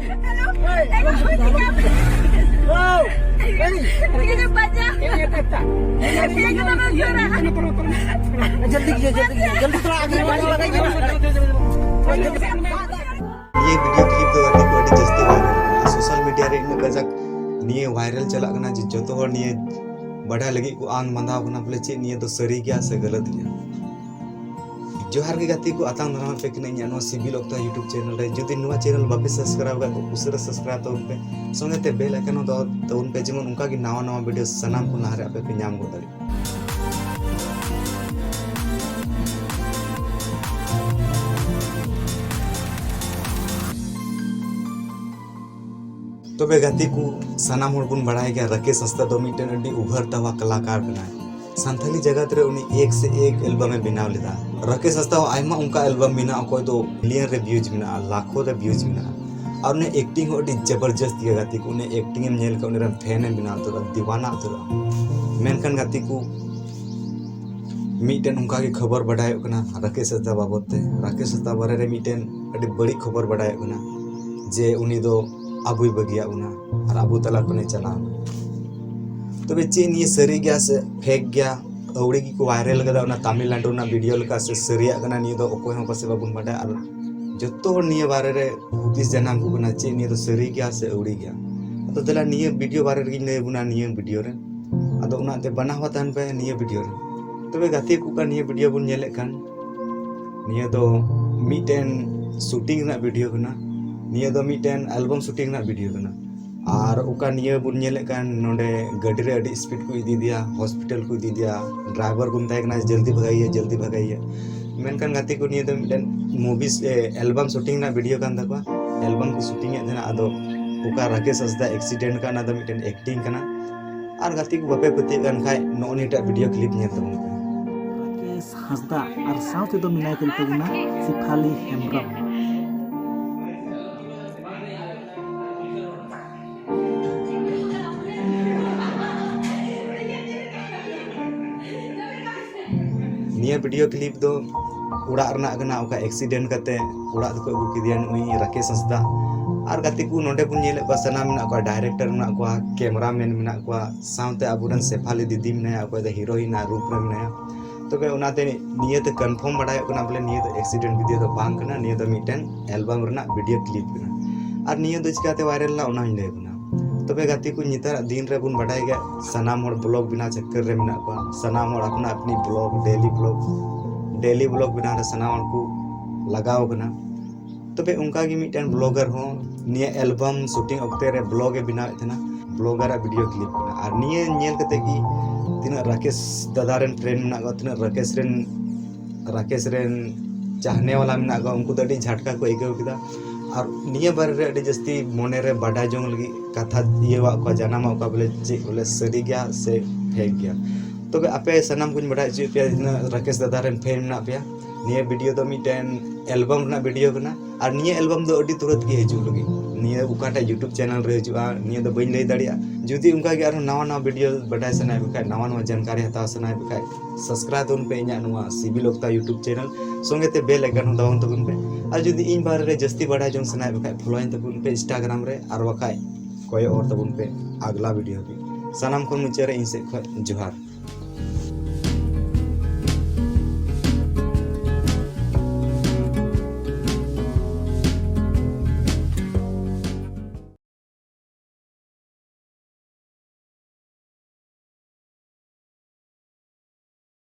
ये video clip तो गाती को अड़ी जस्ती वायरल सोशल मीडिया रे इन गजक निये वायरल चला कना जे जतो हर निये बड़ा लगी को आन मंदा बना बोले चे निये तो सरी गया से गलत गया जोहार के गाती को आतांग धरम पे कने नो सिविल ऑक्टा यूट्यूब चैनल रे जदि नुवा चैनल बापे सब्सक्राइब का उसरे सब्सक्राइब तो उनपे संगे ते बेल आइकन तो उन पे जेमन उनका की नवा नवा वीडियो सनाम को लहरे आपे पे नाम गोदरी तो बे गाती को सनाम होड़ बुन बढ़ाए गया राकेश हंसदा दो मिटन अड्डी उभरता हुआ कलाकार बनाए संथाली जगत रे उनी एक से एक एल्बम में बनाव लेदा राकेश हंसदा आयमा उनका एल्बम बिना कोई तो मिलियन रे व्यूज बिना लाखों रे व्यूज बिना और ने एक्टिंग हो अड्डी जबरदस्त दिया गाती को ने एक्टिंग में नेल का उन फैन में बिना तो दीवाना तो मेनकन गाती को मिटन उनका की खबर बढ़ाए कना राकेश हंसदा बाबत ते राकेश हंसदा बारे रे मिटन अड्डी बड़ी खबर बढ़ाए कना जे उनी दो अबुई बगिया उना और अबू तला को ने चला तो बे चेन ये सरी गया से फेक गया औड़ी की को वायरल गदा उना तमिलनाडु ना वीडियो लका से सरिया कना नि दो ओकोय हो पासे बाबुन बाडा और जत्तो निये बारे रे 30 जनाम को बना चेन ये तो सरी गया से औड़ी गया तो तला निये वीडियो बारे रे ने बुना निये वीडियो रे अदो उना ते बना हुआ तन पे निये वीडियो रे तो बे गाती को का निये वीडियो बुन नेले कान निये तो मिटेन शूटिंग ना वीडियो कना निये दो मिटेन एल्बम शूटिंग ना वीडियो कना और उका निये बुन नेले कान नोडे गाड़ी रे अडी स्पीड को इदी दिया हॉस्पिटल को इदी दिया ड्राइवर को मताय कना जल्दी भगाइए मेनकान गाती को निये दो मिटेन मूवीज एल्बम शूटिंग ना वीडियो कान तकवा एल्बम की शूटिंग एना आदो उका राकेश हंसदा एक्सीडेंट का ना दो मिटेन एक्टिंग कना और गाती को बापे पति कान खाय नोनीटा वीडियो क्लिप नेल तबन राकेश हंसदा और साउथ दो मिनाय कल तबना सिफाली हेम्ब्रम निया वीडियो क्लिप दो उड़ा रना कना ओका एक्सीडेंट करते उड़ा को अगु किदिया नुई राकेश हंसदा और गाती को नोडे बुन नेले को सना मिना को डायरेक्टर मिना को कैमरामैन मिना को साउते अबुरन सेफाली दीदी मिना को द हीरोइन रूप रे मिना तो बे उनाते नियत कंफर्म बडाय कना बोले नियत एक्सीडेंट वीडियो दो बांग कना नियत मिटन एल्बम रना वीडियो क्लिप कना और नियत दो चिकाते वायरल ला उना हिंदे कना तबे गाती को नितर दिन रे बुन बडाय गया सनाम होड़ ब्लॉग बिना चक्कर रे मिना को सनाम होड़ अपना अपनी ब्लॉग डेली ब्लॉग बिना रे सनाम को लगाव कना तबे उनका की मिटन ब्लॉगर हो निये एल्बम शूटिंग ओक्ते रे ब्लॉग ए बिना एतना ब्लॉगर वीडियो क्लिप कना और निये नेल कते की तिना राकेश दादा रेन फ्रेंड मिना को तिना राकेश रेन चाहने वाला मिना को उनको दडी झटका को एगेव किदा और निये बारे रे अडी जस्ती मोने रे बाडा जोंग लगी कथा ये वा को जनामा का बोले जे बोले सरी गया से फेक गया तो आपे सनाम कुछ बड़ा जे पे राकेश दादा रेन फैन ना पे निये वीडियो तो मिटेन एल्बम ना वीडियो कना और निये एल्बम दो अडी तुरंत के हिजु लगी निये उकाटा यूट्यूब चैनल रे हिजुआ निये दो बइन लई दाड़िया जुदी उनका के आरो नवा वीडियो बडाय सनाय बखाय नवा जानकारी हता सनाय बखाय सब्सक्राइब उन पे इना नुआ सिविल ऑक्टा यूट्यूब चैनल संगे ते बेल आइकन दबाउन तबुन पे और जुदी इन बारे रे जस्ती बडाय जों सनाय बखाय फॉलोइन तबुन पे इंस्टाग्राम रे और बखाय कोई और तबुन पे अगला वीडियो भी सनाम को मुचरे इन से जोहार।